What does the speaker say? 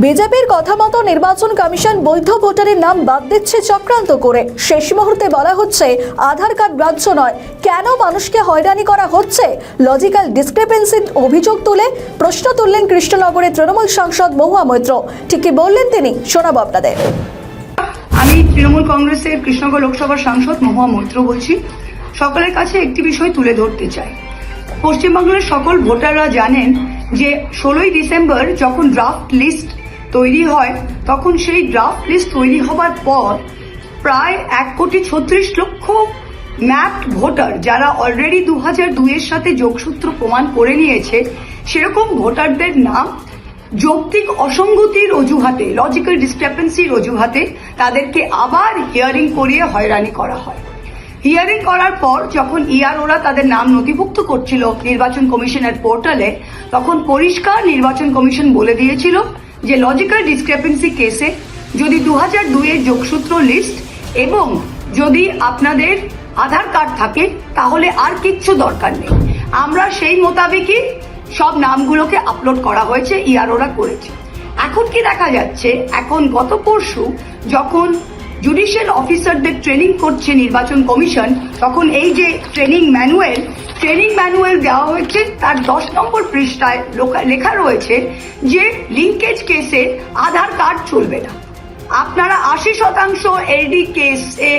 বিজেপির কথা মতো নির্বাচন কমিশন বৈধ ভোটারের নাম বাদ দিচ্ছে চক্রান্ত করে। শেষ মুহূর্তে বলা হচ্ছে আধার কার্ড গ্রাহ্য নয়। কেন মানুষকে হয়রানি করা হচ্ছে? লজিক্যাল ডিসক্রিপেন্সির অভিযোগ তুলে প্রশ্ন তুললেন কৃষ্ণনগরের তৃণমূল সাংসদ মহুয়া মৈত্র। ঠিক কি বললেন তিনি, শোনাবো আপনাদের। আমি তৃণমূল কংগ্রেসের কৃষ্ণনগর লোকসভার সাংসদ মহুয়া মৈত্র বলছি। সকলের কাছে একটি বিষয় তুলে ধরতে চাই। পশ্চিমবাংলার সকল ভোটাররা জানেন যে 16ই ডিসেম্বর যখন ড্রাফট লিস্ট তৈরি হয়, তখন সেই ড্রাফট লিস্ট তৈরি হবার পর প্রায় 1,36,00,000 ম্যাপড ভোটার, যারা অলরেডি 2002-এর সাথে যোগসূত্র প্রমাণ করে নিয়েছে, সেরকম ভোটারদের নাম যৌক্তিক অসঙ্গতির অজুহাতে, লজিক্যাল ডিসক্রিপেন্সির অজুহাতে তাদেরকে আবার হিয়ারিং করিয়ে হয়রানি করা হয়। হিয়ারিং করার পর যখন ইআরওরা তাদের নাম নথিভুক্ত করছিল নির্বাচন কমিশনের পোর্টালে, তখন পরিষ্কার নির্বাচন কমিশন বলে দিয়েছিল যে লজিক্যাল ডিসক্রিপেন্সি কেসে যদি 2002-এর যোগসূত্র লিস্ট এবং যদি আপনাদের আধার কার্ড থাকে তাহলে আর কিচ্ছু দরকার নেই। আমরা সেই মোতাবেকই সব নামগুলোকে আপলোড করা হয়েছে, ইআরওরা করেছে। এখন কি দেখা যাচ্ছে, এখন গত পরশু যখন জুডিশিয়াল অফিসারদের ট্রেনিং করছে নির্বাচন কমিশন, তখন এই যে ট্রেনিং ম্যানুয়াল দেওয়া হয়েছে, তার 10 নম্বর পৃষ্ঠায় লেখা রয়েছে যে লিঙ্কেজ কেসে আধার কার্ড চলবে না। আপনারা 80% এলডি কেসে